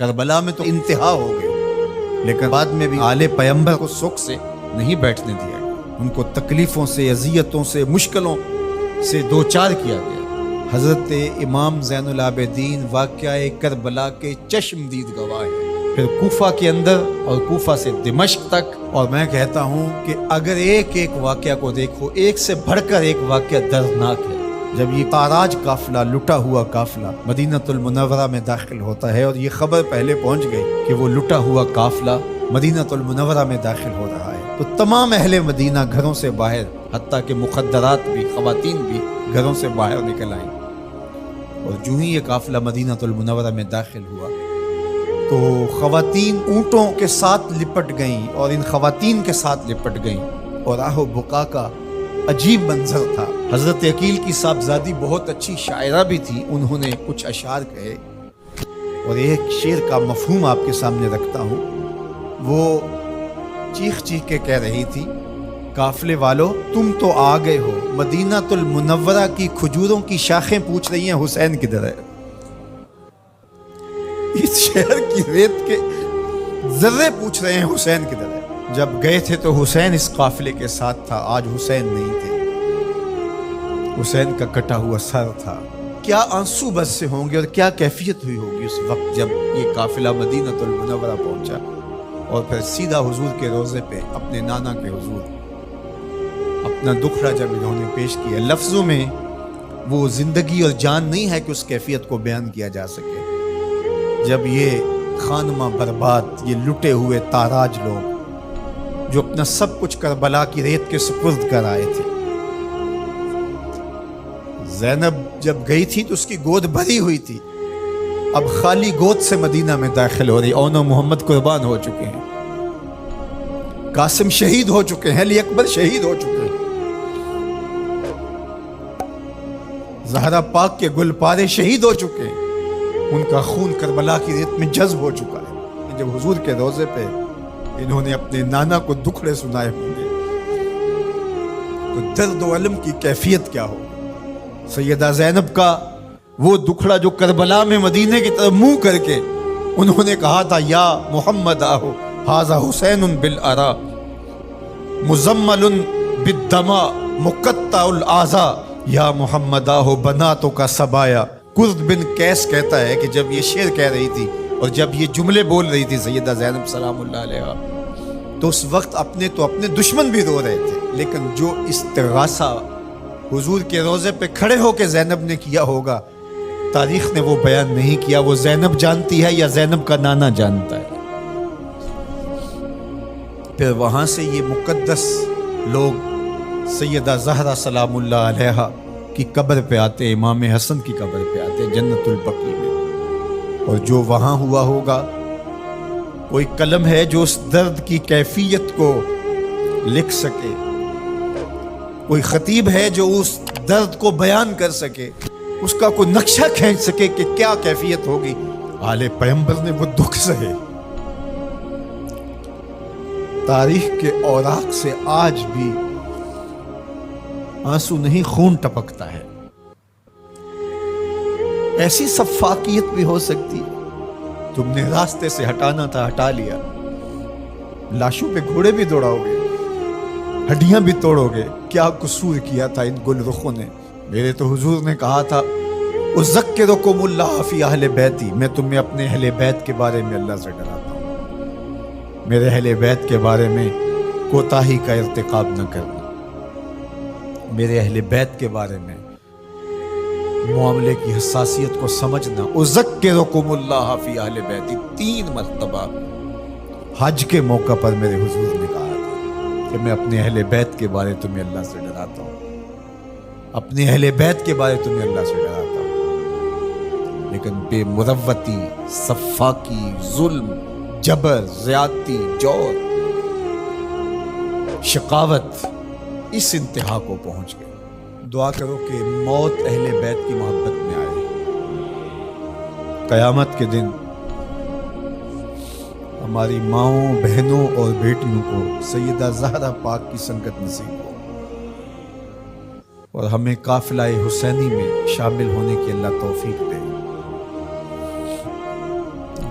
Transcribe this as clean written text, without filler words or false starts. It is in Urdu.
کربلا میں تو انتہا ہو گئی، لیکن بعد میں بھی آل پیمبر کو سکھ سے نہیں بیٹھنے دیا گیا، ان کو تکلیفوں سے، اذیتوں سے، مشکلوں سے دوچار کیا گیا۔ حضرت امام زین العابدین واقعہ کربلا کے چشمدید گواہ ہیں۔ پھر کوفہ کے اندر اور کوفہ سے دمشق تک، اور میں کہتا ہوں کہ اگر ایک ایک واقعہ کو دیکھو، ایک سے بڑھ کر ایک واقعہ دردناک ہے۔ جب یہ تاراج قافلہ، لٹا ہوا قافلہ مدینہ المنورہ میں داخل ہوتا ہے، اور یہ خبر پہلے پہنچ گئی کہ وہ لٹا ہوا قافلہ مدینہ المنورہ میں داخل ہو رہا ہے، تو تمام اہل مدینہ گھروں سے باہر، حتیٰ کہ مخدرات بھی، خواتین بھی گھروں سے باہر نکل آئیں۔ اور جو ہی یہ قافلہ مدینہ المنورہ میں داخل ہوا تو خواتین اونٹوں کے ساتھ لپٹ گئیں، اور ان خواتین کے ساتھ لپٹ گئیں، اور آہ و بکا کا عجیب منظر تھا۔ حضرت عقیل کی صاحبزادی بہت اچھی شاعرہ بھی تھی، انہوں نے کچھ اشعار کہے، اور ایک شعر کا مفہوم آپ کے سامنے رکھتا ہوں۔ وہ چیخ چیخ کے کہہ رہی تھی، قافلے والو تم تو آ گئے ہو، مدینہ المنورہ کی کھجوروں کی شاخیں پوچھ رہی ہیں حسین کدھر ہے۔ اس شہر کی ریت کے ذرے پوچھ رہے ہیں حسین کدھر ہے۔ جب گئے تھے تو حسین اس قافلے کے ساتھ تھا، آج حسین نہیں تھے، حسین کا کٹا ہوا سر تھا۔ کیا آنسو بس سے ہوں گے اور کیا کیفیت ہوئی ہوگی اس وقت جب یہ قافلہ مدینہ المنورہ پہنچا، اور پھر سیدھا حضور کے روضے پہ اپنے نانا کے حضور اپنا دکھڑا جب انہوں نے پیش کیا۔ لفظوں میں وہ زندگی اور جان نہیں ہے کہ اس کیفیت کو بیان کیا جا سکے۔ جب یہ خانمہ برباد، یہ لٹے ہوئے تاراج لوگ جو اپنا سب کچھ کربلا کی ریت کے سپرد کر آئے تھے، زینب جب گئی تھی تو اس کی گود بھری ہوئی تھی، اب خالی گود سے مدینہ میں داخل ہو رہی۔ اون و محمد قربان ہو چکے ہیں، قاسم شہید ہو چکے ہیں، علی اکبر شہید ہو چکے ہیں، زہرا پاک کے گل پارے شہید ہو چکے ہیں، ان کا خون کربلا کی ریت میں جذب ہو چکا ہے۔ جب حضور کے روضے پہ انہوں نے اپنے نانا کو دکھڑے سنائے ہوں گے تو درد و علم کی کیفیت کیا ہو۔ سیدہ زینب کا وہ دکھڑا جو کربلا میں مدینے کی طرف منہ کر کے انہوں نے کہا تھا، یا محمد آہو ھذا حسین بالعرا مزمل بالدماء مقطع الاعضاء، یا محمد آہو بناتوں کا سبایا۔ قرد بن قیس کہتا ہے کہ جب یہ شعر کہہ رہی تھی اور جب یہ جملے بول رہی تھی سیدہ زینب سلام اللہ علیہا، تو اس وقت اپنے دشمن بھی رو رہے تھے، لیکن جو استغاثہ حضور کے روضے پہ کھڑے ہو کے زینب نے کیا ہوگا، تاریخ نے وہ بیان نہیں کیا۔ وہ زینب جانتی ہے یا زینب کا نانا جانتا ہے۔ پھر وہاں سے یہ مقدس لوگ سیدہ زہرا سلام اللہ علیہا کی قبر پہ آتے، امام حسن کی قبر پہ آتے جنت البقیع میں، اور جو وہاں ہوا ہوگا، کوئی قلم ہے جو اس درد کی کیفیت کو لکھ سکے، کوئی خطیب ہے جو اس درد کو بیان کر سکے، اس کا کوئی نقشہ کھینچ سکے کہ کیا کیفیت ہوگی۔ آل پیغمبر نے وہ دکھ سہے، تاریخ کے اوراق سے آج بھی آنسو نہیں خون ٹپکتا ہے۔ ایسی سفاکیت بھی ہو سکتی، تم نے راستے سے ہٹانا تھا ہٹا لیا، لاشوں پہ گھوڑے بھی دوڑاؤ گے، ہڈیاں بھی توڑو گے، کیا قصور کیا تھا ان گل رخوں نے۔ میرے تو حضور نے کہا تھا، اذکرکم اللہ فی اہل بیتی، میں تمہیں اپنے اہل بیت کے بارے میں اللہ سے ڈراتا ہوں، میرے اہل بیت کے بارے میں کوتاہی کا ارتکاب نہ کرنا، میرے اہل بیت کے بارے میں معاملے کی حساسیت کو سمجھنا۔ اذکرکم اللہ فی اہل بیتی 3 مرتبہ حج کے موقع پر میرے حضور نے کہا تھا کہ میں اپنے اہل بیت کے بارے تمہیں اللہ سے ڈراتا ہوں، اپنے اہل بیت کے بارے تمہیں اللہ سے ڈراتا ہوں، لیکن بے مروتی، سفاکی، ظلم، جبر، زیادتی، جور، شقاوت اس انتہا کو پہنچ گئے۔ دعا کرو کہ موت اہل بیت کی محبت میں آئے، قیامت کے دن ہماری ماؤں، بہنوں اور بیٹیوں کو سیدہ زہرا پاک کی سنگت نصیب ہو، اور ہمیں قافلہ حسینی میں شامل ہونے کی اللہ توفیق دے۔